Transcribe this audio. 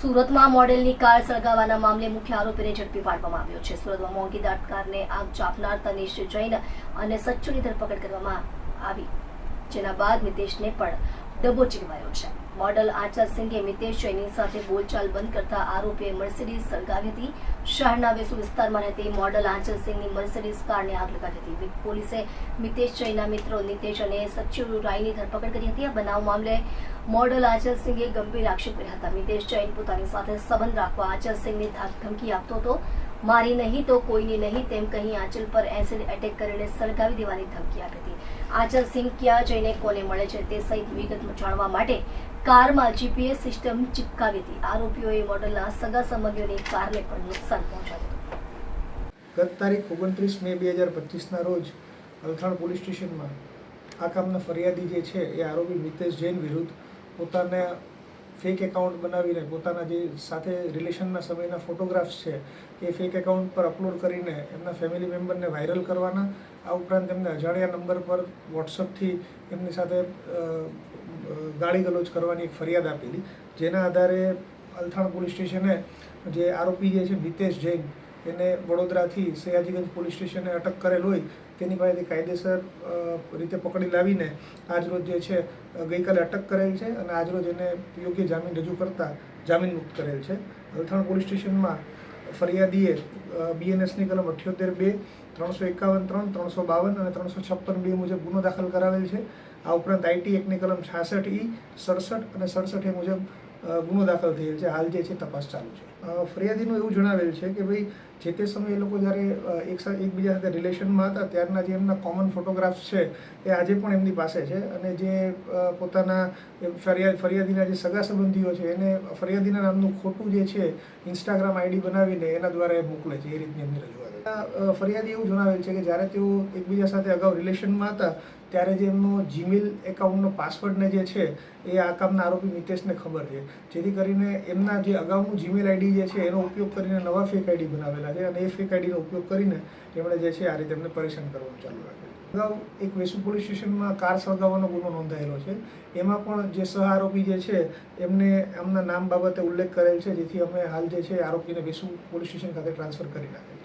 સુરતમાં મોડેલની કાર સળગાવવાના મામલે મુખ્ય આરોપીને ઝડપી પાડવામાં આવ્યો છે। સુરતમાં મોંઘી દાટ કારને આગ ચાંપનાર તનિષ જૈન અને સચ્ચુની ધરપકડ કરવામાં આવી, જેના બાદ મિતેશને પણ દબોચી લેવાયો છે। મોડલ આંચલ સિંઘે મિતેશ જૈનની સાથે બોલચાલ બંધ કરતા આરોપીએ મર્સિડીઝ સળગાવી હતી। શહેરના વેસુ વિસ્તારમાં રહેતી મોડલ આંચલ સિંઘની મર્સિડીઝ કારને આગ લગાવી હતી। પોલીસે મિતેશ જૈનના મિત્રો નીતેશ અને સચ્ચુ રાયની ધરપકડ કરી હતી। આ બનાવ મામલે મોડલ આંચલ સિંઘે ગંભીર આક્ષેપ કર્યા હતા। મિતેશ જૈન પોતાની સાથે સંબંધ રાખવા આંચલ સિંઘને ધમકી આપતો હતો। મારી નહીં તો કોઈની નહીં તેમ કહી આંચલ પર એસિડ એટેક કરીને સળગાવી દેવાની ધમકી આપી હતી। આંચલ સિંઘ ક્યાં જઈને કોને મળે છે તે સહિત વિગત જાણવા માટે કારમાં જીપીએસ સિસ્ટમ ચિપકાવી હતી। આરોપીઓએ મોડલના સગા સંબંધીઓની કારને પણ નુકસાન પહોંચાડ્યું। ગત તારીખ 29 મે 2025ના રોજ અલથાણ પોલીસ સ્ટેશનમાં આ કામના ફરિયાદી જે છે એ આરોપી મિતેશ જૈન વિરુદ્ધ પોતાના ફેક એકાઉન્ટ બનાવીને પોતાના જે સાથે રિલેશનના સમયના ફોટોગ્રાફ્સ છે એ ફેક એકાઉન્ટ પર અપલોડ કરીને એમના ફેમિલી મેમ્બરને વાયરલ કરવાના, આ ઉપરાંત એમને અજાણ્યા નંબર પર વોટ્સઅપથી એમની સાથે ગાળી ગલોચ કરવાની એક ફરિયાદ આપેલી, જેના આધારે અલથાણ પોલીસ સ્ટેશને જે આરોપી જે છે મિતેશ જૈન એને વડોદરાથી સયાજીગંજ પોલીસ સ્ટેશને અટક કરેલ હોય તેની પાસેથી કાયદેસર રીતે પકડી લાવીને આજરોજ જે છે ગઈકાલે અટક કરેલ છે અને આજરોજ એને યોગ્ય જામીન રજૂ કરતા જામીન મુક્ત કરેલ છે। અલથાણ પોલીસ સ્ટેશનમાં ફરિયાદીએ બીએનએસની કલમ 78(2), 351(3), 352 અને 356(2) મુજબ ગુનો દાખલ કરાવેલ છે। આ ઉપરાંત આઈટી એક્ટની કલમ 66(E), 67 અને 67(A) મુજબ ગુનો દાખલ થયેલ છે। હાલ જે છે તપાસ ચાલુ છે। ફરિયાદીનું એવું જણાવેલ છે કે ભાઈ જે તે સમયે એ લોકો જ્યારે એકબીજા સાથે રિલેશનમાં હતા ત્યારના જે એમના કોમન ફોટોગ્રાફ્સ છે એ આજે પણ એમની પાસે છે અને જે પોતાના ફરિયાદીના જે સગા સંબંધીઓ છે એને ફરિયાદીના નામનું ખોટું જે છે ઇન્સ્ટાગ્રામ આઈડી બનાવીને એના દ્વારા એ મોકલે છે, એ રીતની એમની રજૂઆત। ફરિયાદી એવું જણાવેલ છે કે જ્યારે તેઓ એકબીજા સાથે અગાઉ રિલેશનમાં હતા ત્યારે જે એમનો જીમેલ એકાઉન્ટનો પાસવર્ડને જે છે એ આ કામના આરોપી મિતેશને ખબર છે, જેથી કરીને એમના જે અગાઉનું જીમેલ આઈડી જે છે એનો ઉપયોગ કરીને નવા ફેક આઈડી બનાવેલા છે અને એ ફેક આઈડીનો ઉપયોગ કરીને એમણે જે છે આ રીતે એમને પરેશાન કરવાનું ચાલુ રાખેલું। અગાઉ એક વેસુ પોલીસ સ્ટેશનમાં કાર સળગાવવાનો ગુનો નોંધાયેલો છે, એમાં પણ જે સહ આરોપી જે છે એમને એમના નામ બાબતે ઉલ્લેખ કરેલ છે, જેથી અમે હાલ જે છે આરોપીને વેસુ પોલીસ સ્ટેશન ખાતે ટ્રાન્સફર કરી નાખેલ।